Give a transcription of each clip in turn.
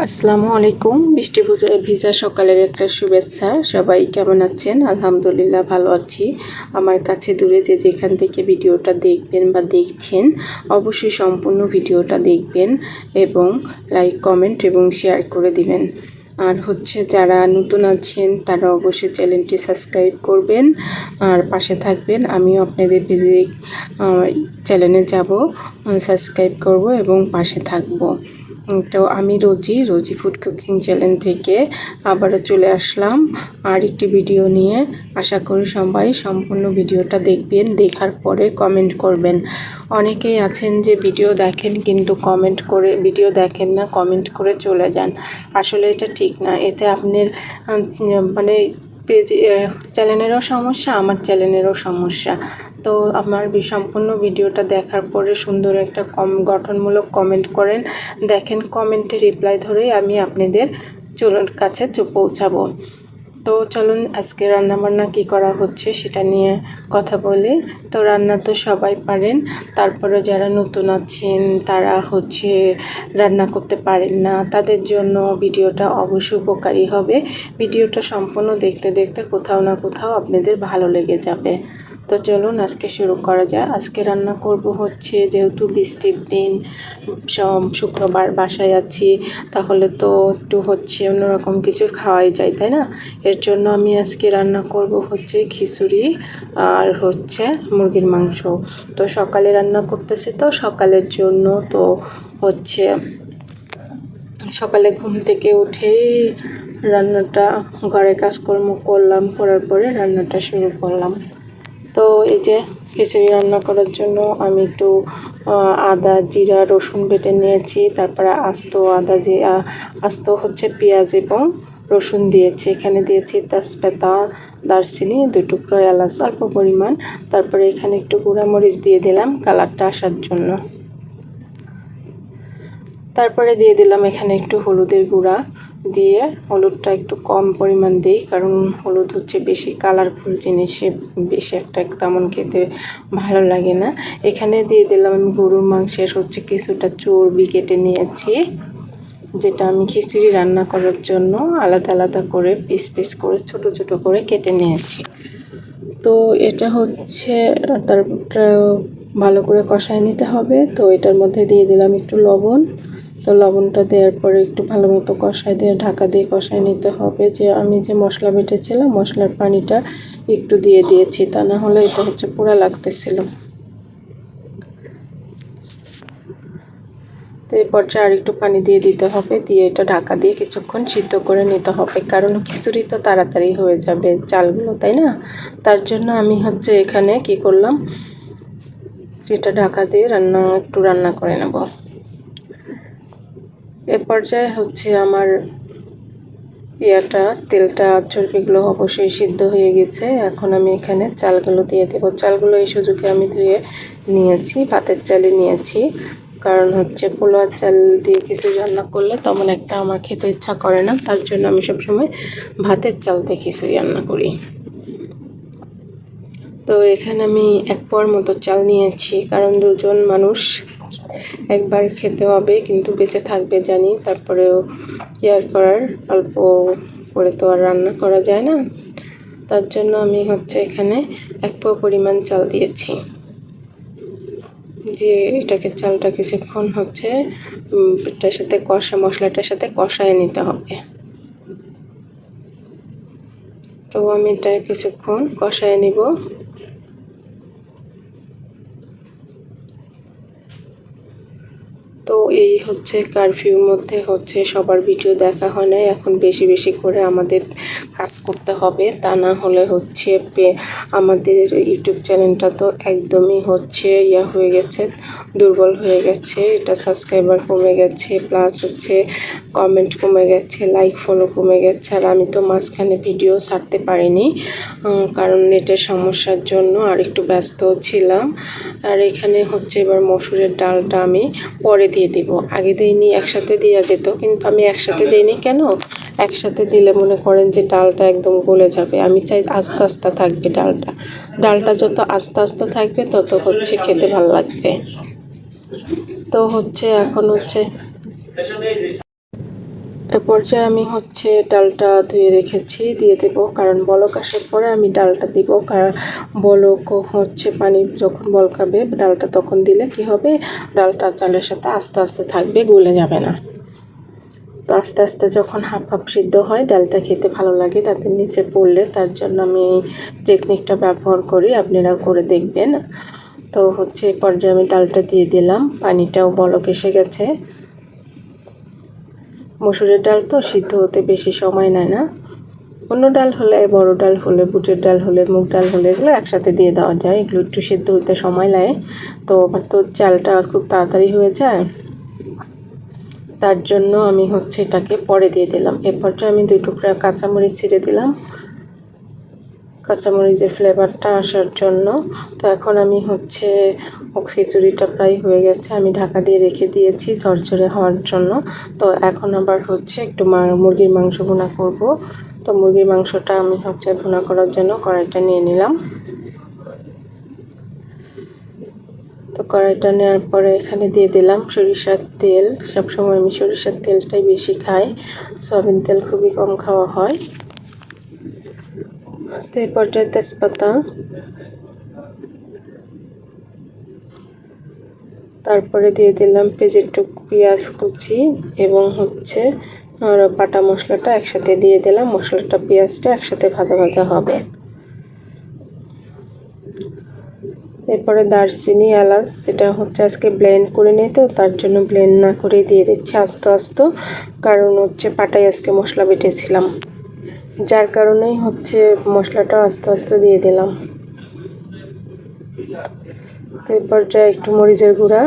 আসসালামু আলাইকুম। বৃষ্টি ভিজা সকালের একটা শুভেচ্ছা। সবাই কেমন আছেন? আলহামদুলিল্লাহ ভালো আছি। আমার কাছে দূরে যে যেখান থেকে ভিডিওটা দেখবেন বা দেখছেন অবশ্যই সম্পূর্ণ ভিডিওটা দেখবেন এবং লাইক কমেন্ট এবং শেয়ার করে দিবেন। আর হচ্ছে যারা নতুন আছেন তারা অবশ্যই চ্যানেলটি সাবস্ক্রাইব করবেন আর পাশে থাকবেন। আমিও আপনাদের পেজে চ্যানেলে যাব, সাবস্ক্রাইব করব এবং পাশে থাকব। তো আমি রোজি ফুড কুকিং চ্যানেল থেকে আবারও চলে আসলাম আর একটি ভিডিও নিয়ে। আশা করি সবাই সম্পূর্ণ ভিডিওটা দেখবেন, দেখার পরে কমেন্ট করবেন। অনেকেই আছেন যে ভিডিও দেখেন কিন্তু কমেন্ট করে ভিডিও দেখেন না, কমেন্ট করে চলে যান। আসলে এটা ঠিক না। এতে আপনার মানে পেজ চ্যানেলেরও সমস্যা, আমার চ্যানেলেরও সমস্যা। তো আমার সম্পূর্ণ ভিডিওটা দেখার পরে সুন্দর একটা গঠনমূলক কমেন্ট করেন। দেখেন কমেন্টে রিপ্লাই ধরেই আমি আপনাদের কাছে পৌঁছাবো। তো চলুন আজকে রান্নাবান্না কী করা হচ্ছে সেটা নিয়ে কথা বলি। তো রান্না তো সবাই পারেন, তারপরে যারা নতুন আছেন তারা হচ্ছে রান্না করতে পারেন না, তাদের জন্য ভিডিওটা অবশ্যই উপকারী হবে। ভিডিওটা সম্পূর্ণ দেখতে দেখতে কোথাও না কোথাও আপনাদের ভালো লেগে যাবে। তো চলুন আজকে শুরু করা যায়। আজকে রান্না করব হচ্ছে, যেহেতু বৃষ্টির দিন, শুক্রবার বাসায় আছি, তাহলে তো একটু হচ্ছে অন্যরকম কিছু খাওয়াই যায়, তাই না? এর জন্য আমি আজকে রান্না করব হচ্ছে খিচুড়ি আর হচ্ছে মুরগির মাংস। তো সকালে রান্না করতেছি, তো সকালের জন্য তো হচ্ছে সকালে ঘুম থেকে উঠেই রান্নাটা ঘরে কাজকর্ম করলাম, করার পরে রান্নাটা শুরু করলাম। তো এই যে খিচুড়ি রান্না করার জন্য আমি একটু আদা জিরা রসুন বেটে নিয়েছি, তারপরে আস্ত হচ্ছে পেঁয়াজ এবং রসুন দিয়েছি। এখানে দিয়েছি তেজপাতা, দারচিনি, 2 টুকরো এলাচ অল্প পরিমাণ। তারপরে এখানে একটু গুঁড়ামরিচ দিয়ে দিলাম কালারটা আসার জন্য। তারপরে দিয়ে দিলাম এখানে একটু হলুদের গুঁড়া, দিয়ে হলুদটা একটু কম পরিমাণ দিই, কারণ হলুদ হচ্ছে বেশি কালারফুল জিনিসে বেশি একটা তেমন খেতে ভালো লাগে না। এখানে দিয়ে দিলাম আমি গরুর মাংসের হচ্ছে কিছুটা চর্বি কেটে নিয়েছি, যেটা আমি খিচুড়ি রান্না করার জন্য আলাদা আলাদা করে পিস পিস করে ছোট ছোট করে কেটে নিয়েছি। তো এটা হচ্ছে তারপর ভালো করে কষায় নিতে হবে। তো এটার মধ্যে দিয়ে দিলাম একটু লবণ। তো লবণটা দেওয়ার পরে একটু ভালো মতো কষায় দিয়ে ঢাকা দিয়ে কষায় নিতে হবে। যে আমি যে মশলা বেটেছিলাম মশলার পানিটা একটু দিয়ে দিয়েছি, তা না হলে এটা হচ্ছে পোড়া লাগতেছিল। তো এই পর্যায়ে আর একটু পানি দিয়ে দিতে হবে, দিয়ে এটা ঢাকা দিয়ে কিছুক্ষণ সিদ্ধ করে নিতে হবে, কারণ খিচুড়ি তো তাড়াতাড়ি হয়ে যাবে চালগুলো, তাই না? তার জন্য আমি হচ্ছে এখানে কি করলাম, এটা ঢাকা দিয়ে একটু রান্না করে নেব। এ পর্যায়ে হচ্ছে আমার তেলটা চর্বিগুলো অবশ্যই সিদ্ধ হয়ে গেছে। এখন আমি এখানে চালগুলো দিয়ে দেবো। চালগুলো এই সুযোগে আমি ধুয়ে নিয়েছি, ভাতের চালই নিয়েছি, কারণ হচ্ছে পোলাও চাল দিয়ে কিছু রান্না করলে তেমন একটা আমার খেতে ইচ্ছা করে না। তার জন্য আমি সবসময় ভাতের চাল দিয়ে খিচুড়ি রান্না করি। তো এখানে আমি 1 পোয়ার মতো চাল নিয়েছি, কারণ 2 জন মানুষ একবার খেতে হবে, কিন্তু বেঁচে থাকবে জানি, তারপরেও কেয়ার করার, অল্প করে তো আর রান্না করা যায় না। তার জন্য আমি হচ্ছে এখানে 1 পোয়া পরিমাণ চাল দিয়েছি, দিয়ে এটাকে চালটা কিছুক্ষণ হচ্ছে এটার সাথে মশলাটার সাথে কষায় নিতে হবে। তো আমি এটা কিছুক্ষণ কষায় নিব। তো এই হচ্ছে কারফিউর মধ্যে হচ্ছে সবার ভিডিও দেখা হয় না, এখন বেশি বেশি করে আমাদের কাজ করতে হবে, তা না হলে হচ্ছে আমাদের ইউটিউব চ্যানেলটা তো একদমই হচ্ছে হয়ে গেছে, দুর্বল হয়ে গেছে। এটা সাবস্ক্রাইবার কমে গেছে, প্লাস হচ্ছে কমেন্ট কমে গেছে, লাইক ফলো কমে গেছে। আর আমি তো মাঝখানে ভিডিও ছাড়তে পারিনি, কারণ নেটের সমস্যার জন্য আর একটু ব্যস্ত ছিলাম। আর এখানে হচ্ছে এবার মসুরের ডালটা আমি পরে দিয়ে দিব, আগে দিইনি, একসাথে দেওয়া যেত, কিন্তু আমি একসাথে দিইনি। কেন? একসাথে দিলে মনে করেন যে ডালটা একদম গলে যাবে। আমি চাই আস্তে আস্তে থাকবে ডালটা যত আস্তে আস্তে থাকবে তত হচ্ছে খেতে ভালো লাগবে। তো হচ্ছে এখন হচ্ছে এ পর্যায়ে আমি হচ্ছে ডালটা ধুয়ে রেখেছি, দিয়ে দেব, কারণ বলক আসার পরে আমি ডালটা দিব। কারণ বলক হচ্ছে পানি যখন বলকাবে ডালটা তখন দিলে কি হবে, ডালটা চালের সাথে আস্তে আস্তে থাকবে, গলে যাবে না। তো আস্তে আস্তে যখন হাফ হাফ সিদ্ধ হয় ডালটা খেতে ভালো লাগে, তাতে নিচে পড়লে, তার জন্য আমি এই টেকনিকটা ব্যবহার করি, আপনারা করে দেখবেন। তো হচ্ছে এই পর্যায়ে আমি ডালটা দিয়ে দিলাম, পানিটাও বলক এসে গেছে। মসুরের ডাল তো সিদ্ধ হতে বেশি সময় নেয় না। অন্য ডাল হলে, বড় ডাল হলে, বুটের ডাল হলে, মুগ ডাল হলে এগুলো একসাথে দিয়ে দেওয়া যায়, এগুলো একটু সিদ্ধ হতে সময় লাগে। তো আমার তো চালটা খুব তাড়াতাড়ি হয়ে যায়, তার জন্য আমি হচ্ছে এটাকে পরে দিয়ে দিলাম। এরপর আমি 2 টুকরা কাঁচামরিচ ছিঁড়ে দিলাম, কাঁচামরিচের ফ্লেভারটা আসার জন্য। তো এখন আমি হচ্ছে খিচুড়িটা প্রায় হয়ে গেছে, আমি ঢাকা দিয়ে রেখে দিয়েছি ঝরঝরে হওয়ার জন্য। তো এখন আবার হচ্ছে একটু মুরগির মাংস ভুনা করব। তো মুরগির মাংসটা আমি হচ্ছে ভুনা করার জন্য কড়াইটা নিয়ে নিলাম। তো কড়াইটা নেওয়ার পরে এখানে দিয়ে দিলাম সরিষার তেল। সবসময় আমি সরিষার তেলটাই বেশি খাই, সয়াবিন তেল খুবই কম খাওয়া হয়। তো এই পর্যায়ে তেজপাতা, তারপরে দিয়ে দিলাম পেঁয়াজ কুচি এবং হচ্ছে বাটা মশলাটা একসাথে দিয়ে দিলাম। মশলাটা পেঁয়াজটা একসাথে ভাজা ভাজা হবে। এরপরে দারচিনি, এলাচ, এটা হচ্ছে আজকে ব্লেন্ড করে নিই, তো তার জন্য ব্লেন্ড না করে দিয়ে দিচ্ছি আস্তে আস্তে, কারণ হচ্ছে পাটায় আজকে মশলা বেটেছিলাম, যার কারণেই হচ্ছে মশলাটা আস্তে আস্তে দিয়ে দিলাম। তো এই পর্যায়ে একটু মরিচের গুঁড়া।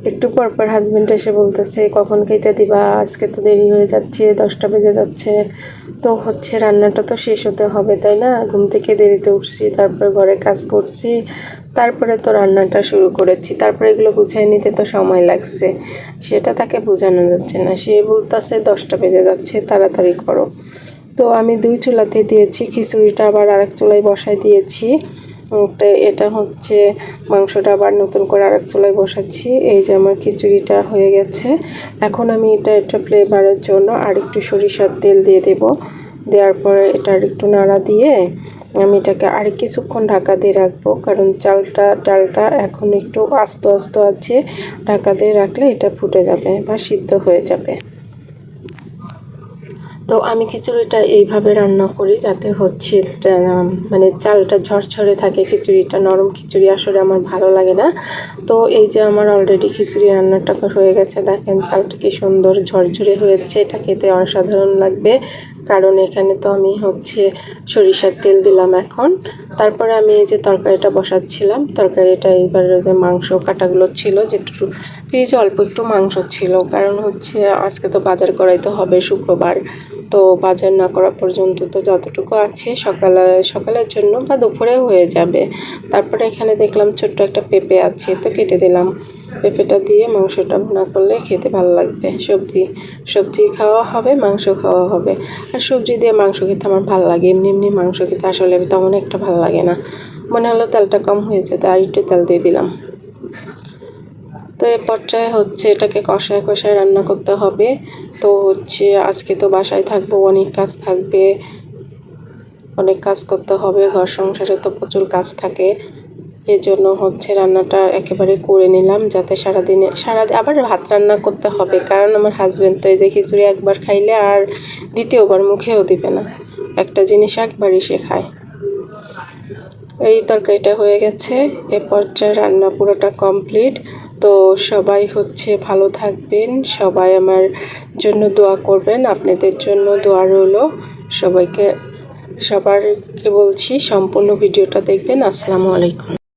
একটু পরপর হাজবেন্ড এসে বলতেছে কখন খেতে দিবা, আজকে তো দেরি হয়ে যাচ্ছে, 10টা বেজে যাচ্ছে। তো হচ্ছে রান্নাটা তো শেষ হতে হবে, তাই না? ঘুম থেকে দেরিতে উঠছি, তারপরে ঘরে কাজ করছি, তারপরে তো রান্নাটা শুরু করেছি, তারপরে এগুলো গুছিয়ে নিতে তো সময় লাগছে, সেটা তাকে বোঝানো যাচ্ছে না। সে বলতেছে 10টা বেজে যাচ্ছে, তাড়াতাড়ি করো। তো আমি 2 চুলাতে দিয়েছি খিচুড়িটা, আবার আরেক চুলায় বসায় দিয়েছি। তো এটা হচ্ছে মাংসটা আবার নতুন করে আরেক চুলায় বসাচ্ছি। এই যে আমার খিচুড়িটা হয়ে গেছে। এখন আমি এটা ফ্লেভারের জন্য আর একটু সরিষার তেল দিয়ে দেব। দেওয়ার পরে এটা আর একটু নাড়া দিয়ে আমি এটাকে আর কিছুক্ষণ ঢাকা দিয়ে রাখবো, কারণ ডালটা এখন একটু আস্ত আস্ত আছে, ঢাকা দিয়ে রাখলে এটা ফুটে যাবে বা সিদ্ধ হয়ে যাবে। তো আমি খিচুড়িটা এইভাবে রান্না করি যাতে হচ্ছে মানে চালটা ঝরঝরে থাকে, খিচুড়িটা নরম খিচুড়ি আসলে আমার ভালো লাগে না। তো এই যে আমার অলরেডি খিচুড়ি রান্নাটা হয়ে গেছে, দেখেন চালটা কি সুন্দর ঝরঝরে হয়েছে, এটা খেতে অসাধারণ লাগবে। কারণ এখানে তো আমি হচ্ছে সরিষার তেল দিলাম এখন। তারপরে আমি এই যে তরকারিটা বসাচ্ছিলাম, তরকারিটা এইবার যে মাংস কাটাগুলো ছিল, যেটুকু ফ্রিজে অল্প একটু মাংস ছিল, কারণ হচ্ছে আজকে তো বাজার করাইতে হবে শুক্রবার। তো বাজার না করা পর্যন্ত তো যতটুকু আছে সকালের জন্য বা দুপুরে হয়ে যাবে। তারপরে এখানে দেখলাম ছোট্ট একটা পেঁপে আছে, তো কেটে দিলাম। পেঁপেটা দিয়ে মাংসটা ভুনা করলে খেতে ভালো লাগবে। সবজি খাওয়া হবে, মাংস খাওয়া হবে। আর সবজি দিয়ে মাংস খেতে আমার ভালো লাগে, এমনি এমনি মাংস খেতে আসলে তেমন একটা ভালো লাগে না। মনে হলো তেলটা কম হয়েছে, তাই আর একটু তেল দিয়ে দিলাম। তো এ পর্যায়ে হচ্ছে এটাকে কষায় রান্না করতে হবে। তো হচ্ছে আজকে তো বাসায় থাকবো, অনেক কাজ থাকবে, অনেক কাজ করতে হবে, ঘর সংসারে তো প্রচুর কাজ থাকে। এজন্য হচ্ছে রান্নাটা একেবারে করে নিলাম, যাতে সারাদিন আবার ভাত রান্না করতে হবে, কারণ আমার হাজবেন্ড তো এই যে খিচুড়ি একবার খাইলে আর দ্বিতীয়বার মুখেও দিবে না, একটা জিনিস একবারই সে খায়। এই তরকারিটা হয়ে গেছে, এ পর্যায়ে রান্না পুরোটা কমপ্লিট। তো সবাই হচ্ছে ভালো থাকবেন, সবাই আমার জন্য দোয়া করবেন, আপনাদের জন্য দোয়া রইল। সবাইকে বলছি সম্পূর্ণ ভিডিওটা দেখবেন। আসসালামু আলাইকুম।